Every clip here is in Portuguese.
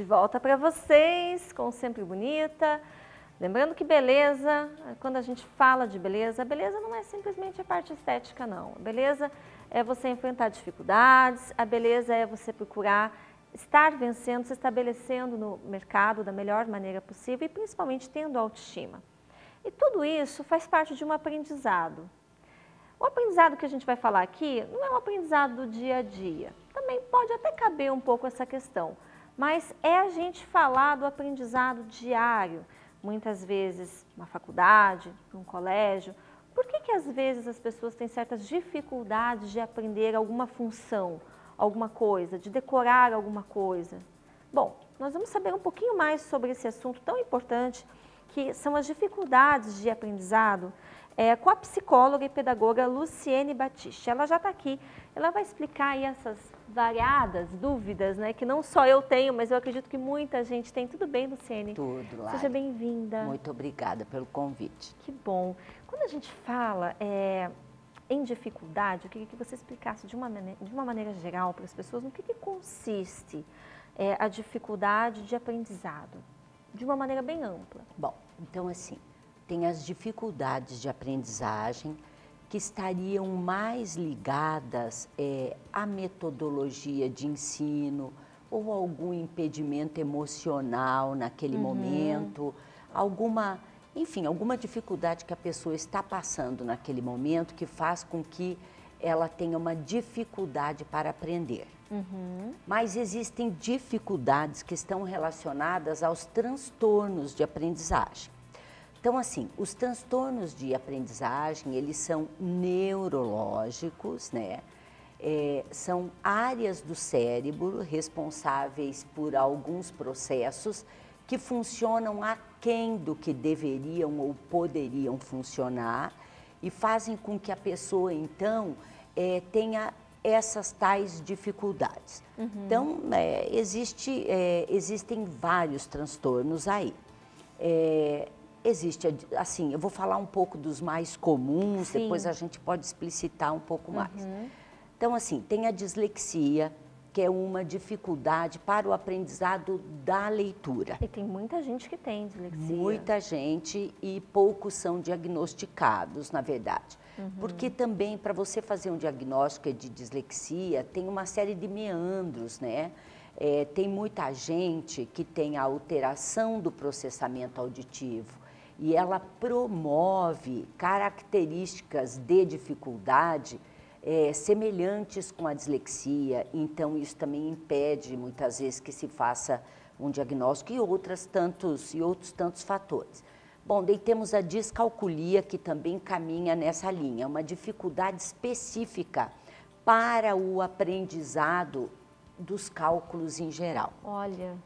De volta para vocês, com Sempre Bonita. Lembrando que beleza, quando a gente fala de beleza, a beleza não é simplesmente a parte estética, não. A beleza é você enfrentar dificuldades, a beleza é você procurar estar vencendo, se estabelecendo no mercado da melhor maneira possível e principalmente tendo autoestima. E tudo isso faz parte de um aprendizado. O aprendizado que a gente vai falar aqui não é um aprendizado do dia a dia. Também pode até caber um pouco essa questão, mas é a gente falar do aprendizado diário, muitas vezes uma faculdade, um colégio. Por que às vezes as pessoas têm certas dificuldades de aprender alguma função, alguma coisa, de decorar alguma coisa? Bom, nós vamos saber um pouquinho mais sobre esse assunto tão importante, que são as dificuldades de aprendizado, com a psicóloga e pedagoga Luciene Batiste. Ela já está aqui, ela vai explicar aí essas variadas dúvidas, né, que não só eu tenho, mas eu acredito que muita gente tem. Tudo bem, Luciene? Tudo, Lari. Seja bem-vinda. Muito obrigada pelo convite. Que bom. Quando a gente fala em dificuldade, eu queria que você explicasse de uma maneira geral para as pessoas no que consiste a dificuldade de aprendizado, de uma maneira bem ampla. Bom, então assim, tem as dificuldades de aprendizagem que estariam mais ligadas à metodologia de ensino ou algum impedimento emocional naquele momento, alguma dificuldade que a pessoa está passando naquele momento que faz com que ela tenha uma dificuldade para aprender. Mas existem dificuldades que estão relacionadas aos transtornos de aprendizagem. Então, assim, os transtornos de aprendizagem, eles são neurológicos, né? São áreas do cérebro responsáveis por alguns processos que funcionam aquém do que deveriam ou poderiam funcionar e fazem com que a pessoa, então, tenha essas tais dificuldades. Então, existem vários transtornos aí. Existe, assim, eu vou falar um pouco dos mais comuns, sim, depois a gente pode explicitar um pouco mais. Então, assim, tem a dislexia, que é uma dificuldade para o aprendizado da leitura. E tem muita gente que tem dislexia. Muita gente, e poucos são diagnosticados, na verdade. Porque também, para você fazer um diagnóstico de dislexia, tem uma série de meandros, né? Tem muita gente que tem a alteração do processamento auditivo e ela promove características de dificuldade semelhantes com a dislexia, então isso também impede muitas vezes que se faça um diagnóstico e outros tantos fatores. Bom, daí temos a descalculia, que também caminha nessa linha, uma dificuldade específica para o aprendizado dos cálculos em geral. Olha,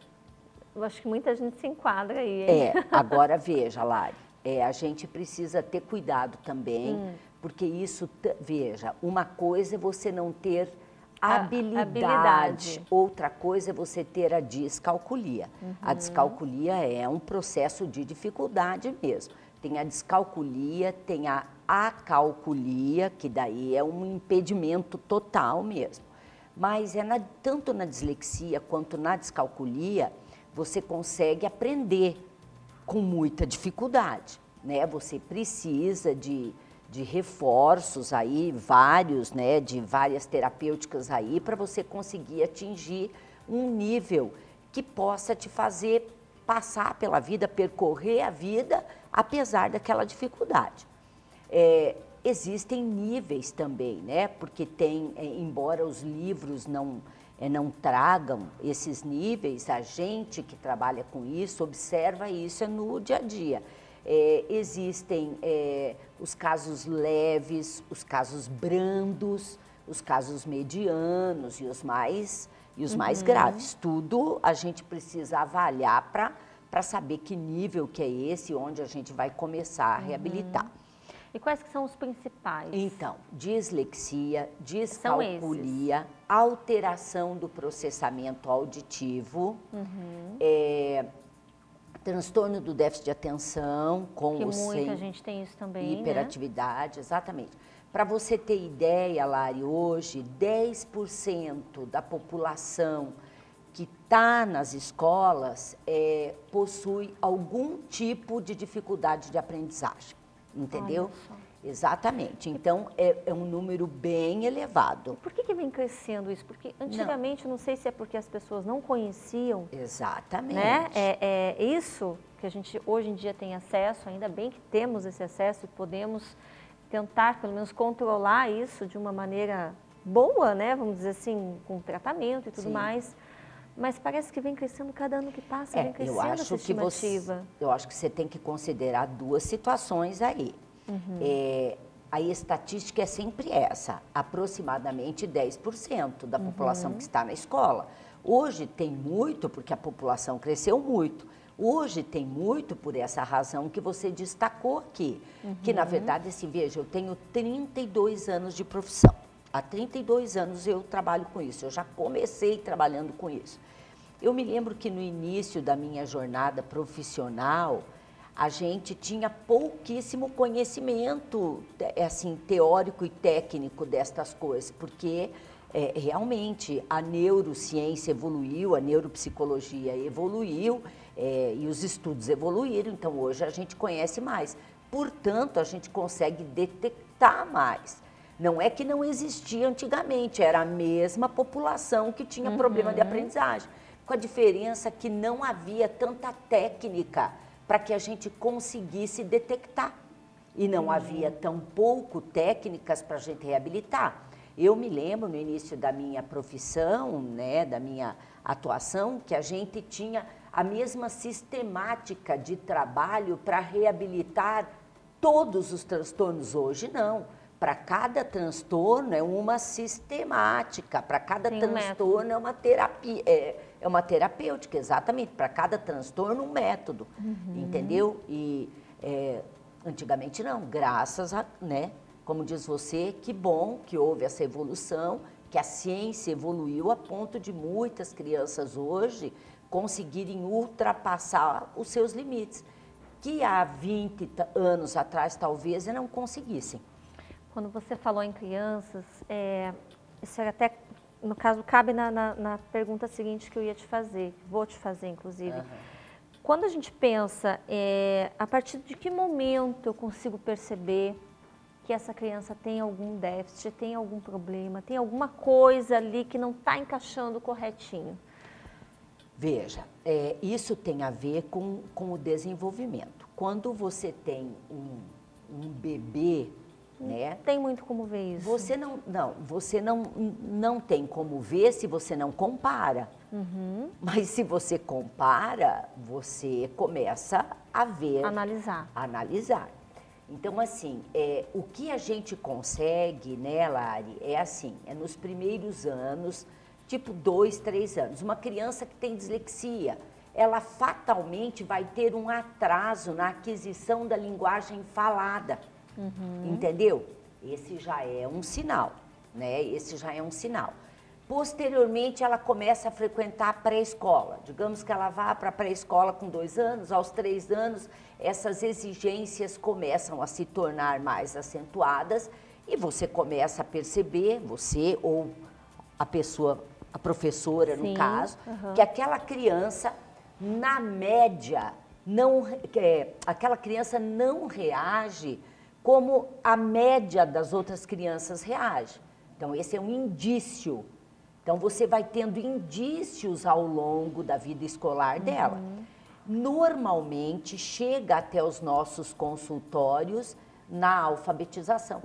eu acho que muita gente se enquadra aí, hein? Agora veja, Lari, a gente precisa ter cuidado também, porque isso, veja, uma coisa é você não ter habilidade, outra coisa é você ter a descalculia. A descalculia é um processo de dificuldade mesmo. Tem a descalculia, tem a acalculia, que daí é um impedimento total mesmo. Mas tanto na dislexia quanto na descalculia, você consegue aprender com muita dificuldade, né? Você precisa de reforços aí, vários, né? De várias terapêuticas aí, para você conseguir atingir um nível que possa te fazer passar pela vida, percorrer a vida, apesar daquela dificuldade. Existem níveis também, né? Porque embora os livros não tragam esses níveis, a gente que trabalha com isso, observa isso no dia a dia. Existem os casos leves, os casos brandos, os casos medianos e os mais graves. Tudo a gente precisa avaliar para saber que nível que é esse, onde a gente vai começar a reabilitar. E quais que são os principais? Então, dislexia, descalculia, alteração do processamento auditivo, transtorno do déficit de atenção, muita gente tem isso também, hiperatividade, né? Exatamente. Para você ter ideia, Lari, hoje 10% da população que está nas escolas possui algum tipo de dificuldade de aprendizagem, entendeu? Exatamente. Então, é um número bem elevado. Por que vem crescendo isso? Porque antigamente, não sei se é porque as pessoas não conheciam. Exatamente. Né? É isso que a gente hoje em dia tem acesso, ainda bem que temos esse acesso e podemos tentar, pelo menos, controlar isso de uma maneira boa, né? Vamos dizer assim, com tratamento e tudo mais. Mas parece que vem crescendo cada ano que passa, vem crescendo essa estimativa. Eu acho que você tem que considerar duas situações aí. A estatística é sempre essa, aproximadamente 10% da população que está na escola. Hoje tem muito, porque a população cresceu muito. Hoje tem muito por essa razão que você destacou aqui, que na verdade, assim, veja, eu tenho 32 anos de profissão. Há 32 anos eu trabalho com isso, eu já comecei trabalhando com isso. Eu me lembro que no início da minha jornada profissional, a gente tinha pouquíssimo conhecimento, assim, teórico e técnico destas coisas, porque realmente a neurociência evoluiu, a neuropsicologia evoluiu e os estudos evoluíram, então hoje a gente conhece mais. Portanto, a gente consegue detectar mais. Não é que não existia antigamente, era a mesma população que tinha problema de aprendizagem, com a diferença que não havia tanta técnica para que a gente conseguisse detectar. E não havia tão pouco técnicas para a gente reabilitar. Eu me lembro no início da minha profissão, né, da minha atuação, que a gente tinha a mesma sistemática de trabalho para reabilitar todos os transtornos. Hoje não. Para cada transtorno é uma sistemática, para cada transtorno é uma terapia, é uma terapêutica, exatamente. Para cada transtorno um método, entendeu? E antigamente não, graças a, né? Como diz você, que bom que houve essa evolução, que a ciência evoluiu a ponto de muitas crianças hoje conseguirem ultrapassar os seus limites, que há 20 anos atrás talvez não conseguissem. Quando você falou em crianças, isso até, no caso, cabe na pergunta seguinte que eu ia te fazer, vou te fazer, inclusive. Quando a gente pensa, a partir de que momento eu consigo perceber que essa criança tem algum déficit, tem algum problema, tem alguma coisa ali que não está encaixando corretinho? Veja, isso tem a ver com o desenvolvimento. Quando você tem um bebê, né? Tem muito como ver isso. Você não tem como ver se você não compara. Mas se você compara, você começa a ver. Analisar. Então, assim, o que a gente consegue, né, Lari, nos primeiros anos, tipo 2, 3 anos, uma criança que tem dislexia, ela fatalmente vai ter um atraso na aquisição da linguagem falada. Entendeu? Esse já é um sinal, né? Esse já é um sinal. Posteriormente, ela começa a frequentar a pré-escola. Digamos que ela vá para a pré-escola com 2 anos, aos 3 anos, essas exigências começam a se tornar mais acentuadas e você começa a perceber, você ou a pessoa, a professora no caso, que aquela criança, na média, aquela criança não reage como a média das outras crianças reage. Então, esse é um indício. Então, você vai tendo indícios ao longo da vida escolar dela. Normalmente, chega até os nossos consultórios na alfabetização.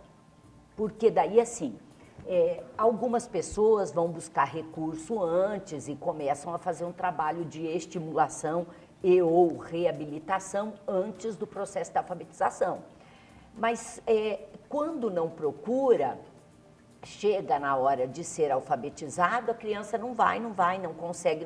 Porque daí, assim, algumas pessoas vão buscar recurso antes e começam a fazer um trabalho de estimulação e ou reabilitação antes do processo da alfabetização. Mas quando não procura, chega na hora de ser alfabetizado, a criança não consegue.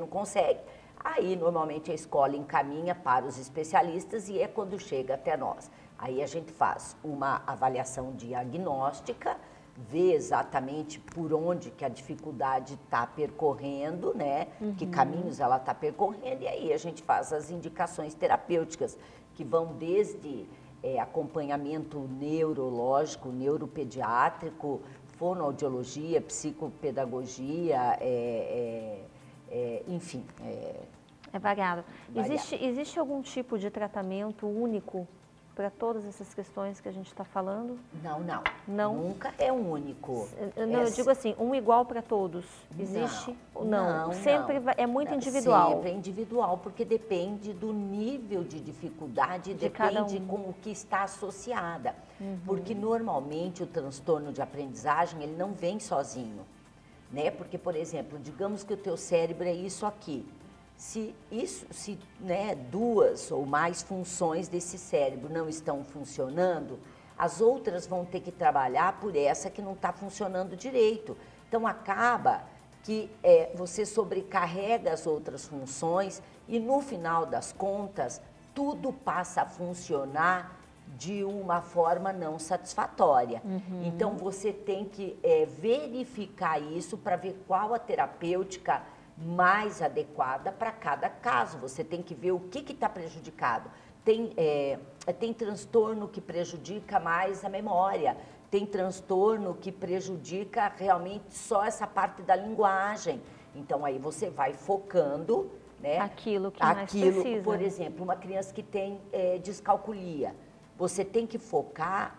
Aí, normalmente, a escola encaminha para os especialistas e é quando chega até nós. Aí a gente faz uma avaliação diagnóstica, vê exatamente por onde que a dificuldade está percorrendo, né? Que caminhos ela está percorrendo, e aí a gente faz as indicações terapêuticas, que vão desde acompanhamento neurológico, neuropediátrico, fonoaudiologia, psicopedagogia, enfim. É variado. Variado. Existe algum tipo de tratamento único para todas essas questões que a gente está falando? Não. Nunca é único. Eu digo assim, um igual para todos. Existe? Não. Sempre é muito individual. Sempre é individual, porque depende do nível de dificuldade, depende com o que está associada. Porque normalmente o transtorno de aprendizagem, ele não vem sozinho, né? Porque, por exemplo, digamos que o teu cérebro é isso aqui. Se né, 2 ou mais funções desse cérebro não estão funcionando, as outras vão ter que trabalhar por essa que não está funcionando direito. Então, acaba que você sobrecarrega as outras funções e, no final das contas, tudo passa a funcionar de uma forma não satisfatória. Então, você tem que verificar isso para ver qual a terapêutica mais adequada para cada caso. Você tem que ver o que está prejudicado. Tem transtorno que prejudica mais a memória, tem transtorno que prejudica realmente só essa parte da linguagem. Então, aí você vai focando, né? Aquilo que mais precisa. Por exemplo, uma criança que tem descalculia, você tem que focar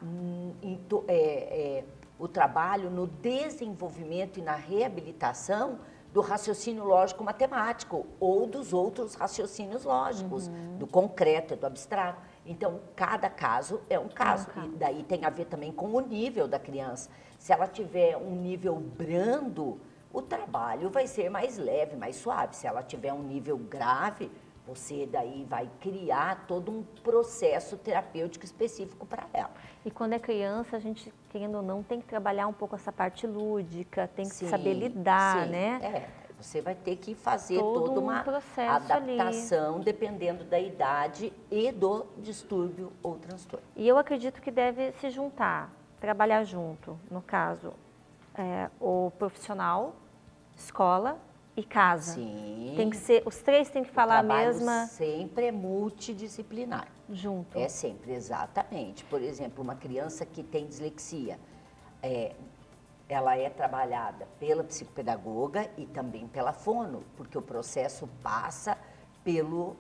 o trabalho no desenvolvimento e na reabilitação do raciocínio lógico-matemático ou dos outros raciocínios lógicos, do concreto e do abstrato. Então, cada caso é um caso. E daí tem a ver também com o nível da criança. Se ela tiver um nível brando, o trabalho vai ser mais leve, mais suave. Se ela tiver um nível grave, você daí vai criar todo um processo terapêutico específico para ela. E quando é criança, a gente, querendo ou não, tem que trabalhar um pouco essa parte lúdica, tem que saber lidar, né? Você vai ter que fazer toda uma adaptação ali, dependendo da idade e do distúrbio ou transtorno. E eu acredito que deve se juntar, trabalhar junto, no caso, o profissional, escola e casa. Sim. Tem que ser, os três têm que falar a mesma... sempre é multidisciplinar. Junto. É sempre, exatamente. Por exemplo, uma criança que tem dislexia, ela é trabalhada pela psicopedagoga e também pela fono, porque o processo passa pelo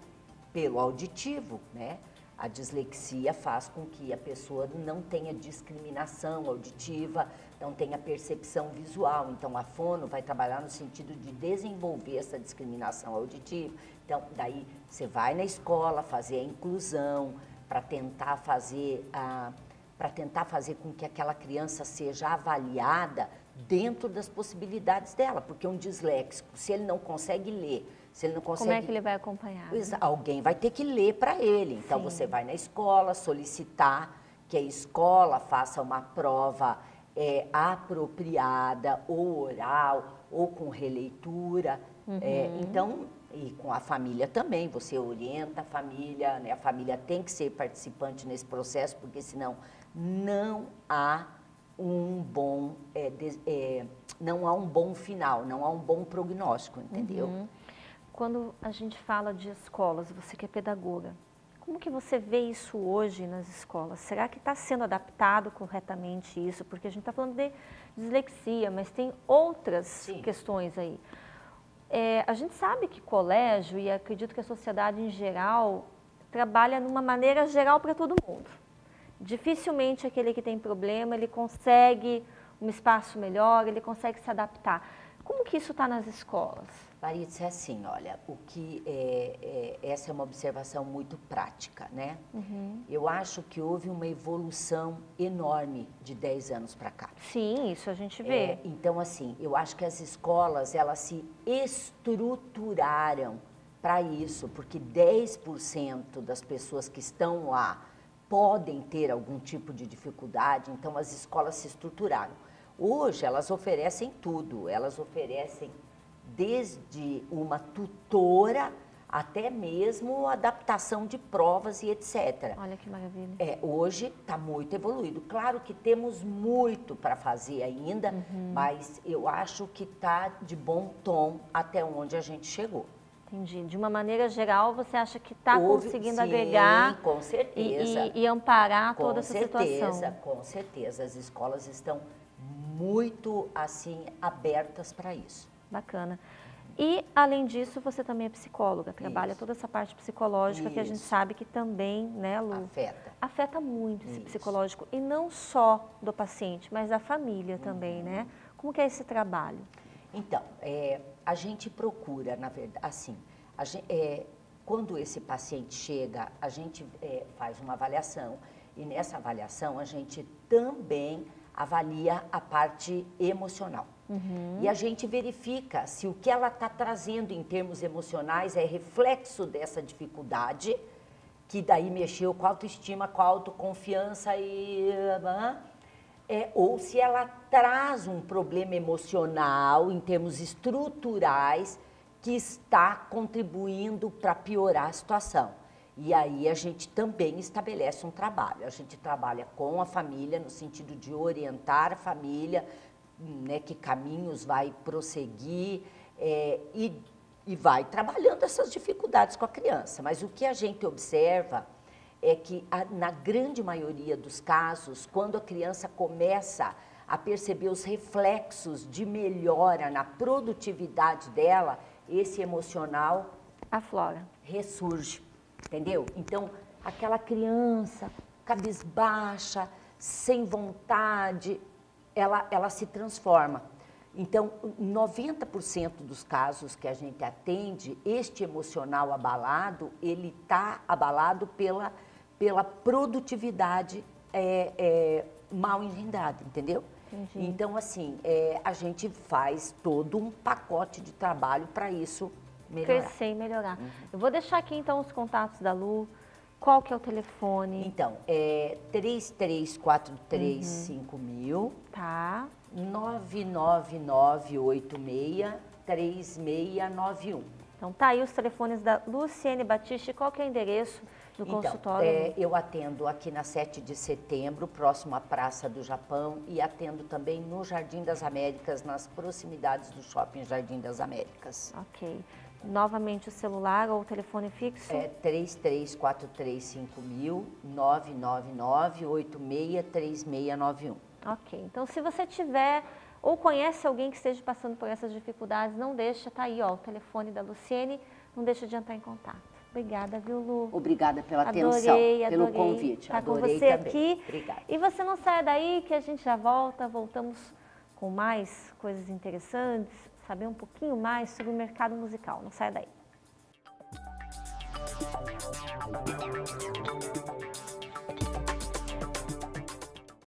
auditivo, né? A dislexia faz com que a pessoa não tenha discriminação auditiva, não tenha percepção visual. Então, a fono vai trabalhar no sentido de desenvolver essa discriminação auditiva. Então, daí você vai na escola fazer a inclusão para tentar fazer com que aquela criança seja avaliada dentro das possibilidades dela. Porque um disléxico, se ele não consegue ler, se ele não consegue... Como é que ele vai acompanhar? Alguém vai ter que ler para ele. Então, você vai na escola solicitar que a escola faça uma prova apropriada, ou oral, ou com releitura. Então, e com a família também, você orienta a família, né? A família tem que ser participante nesse processo, porque senão não há um bom, não há um bom final, não há um bom prognóstico, entendeu? Quando a gente fala de escolas, você que é pedagoga, como que você vê isso hoje nas escolas? Será que está sendo adaptado corretamente isso? Porque a gente está falando de dislexia, mas tem outras questões aí. A gente sabe que colégio, e acredito que a sociedade em geral, trabalha de uma maneira geral para todo mundo. Dificilmente aquele que tem problema, ele consegue um espaço melhor, ele consegue se adaptar. Como que isso está nas escolas? Maritza, é assim, olha, essa é uma observação muito prática, né? Eu acho que houve uma evolução enorme de 10 anos para cá. Sim, isso a gente vê. Então, assim, eu acho que as escolas, elas se estruturaram para isso, porque 10% das pessoas que estão lá podem ter algum tipo de dificuldade, então as escolas se estruturaram. Hoje, elas oferecem tudo, elas oferecem desde uma tutora até mesmo adaptação de provas e etc. Olha que maravilha. Hoje está muito evoluído. Claro que temos muito para fazer ainda, mas eu acho que está de bom tom até onde a gente chegou. Entendi. De uma maneira geral, você acha que está conseguindo agregar com certeza. E amparar toda essa situação? Com certeza. As escolas estão muito, assim, abertas para isso. Bacana. E, além disso, você também é psicóloga, trabalha Isso. toda essa parte psicológica que a gente Isso. sabe que também, né, Lu? Afeta muito esse psicológico, e não só do paciente, mas da família também, né? Como que é esse trabalho? Então, a gente procura, na verdade, assim, quando esse paciente chega, a gente faz uma avaliação, e nessa avaliação a gente também avalia a parte emocional. E a gente verifica se o que ela está trazendo em termos emocionais é reflexo dessa dificuldade, que daí mexeu com a autoestima, com a autoconfiança ou se ela traz um problema emocional em termos estruturais que está contribuindo para piorar a situação. E aí a gente também estabelece um trabalho. A gente trabalha com a família no sentido de orientar a família, né, que caminhos vai prosseguir e vai trabalhando essas dificuldades com a criança. Mas o que a gente observa é que, na grande maioria dos casos, quando a criança começa a perceber os reflexos de melhora na produtividade dela, esse emocional aflora, ressurge, entendeu? Então, aquela criança cabisbaixa, sem vontade, ela se transforma. Então, 90% dos casos que a gente atende, este emocional abalado, ele está abalado pela produtividade mal engendrada, entendeu? Entendi. Então, assim, a gente faz todo um pacote de trabalho para isso melhorar. Crescer e melhorar. Eu vou deixar aqui, então, os contatos da Lu. Qual que é o telefone? Então, 33435000. Tá. 999863691. Então, tá aí os telefones da Luciene Battisti. Qual que é o endereço do consultório? Eu atendo aqui na 7 de setembro, próximo à Praça do Japão, e atendo também no Jardim das Américas, nas proximidades do Shopping Jardim das Américas. Ok. Novamente o celular ou o telefone fixo? 33435000, 999863691. Ok. Então, se você tiver ou conhece alguém que esteja passando por essas dificuldades, não deixa, tá aí, ó, o telefone da Luciene, não deixa de entrar em contato. Obrigada, viu, Lu? Obrigada pela atenção, pelo convite. Estar com Adorei você também. aqui. Obrigada. E você não saia daí que a gente já voltamos com mais coisas interessantes, saber um pouquinho mais sobre o mercado musical. Não saia daí.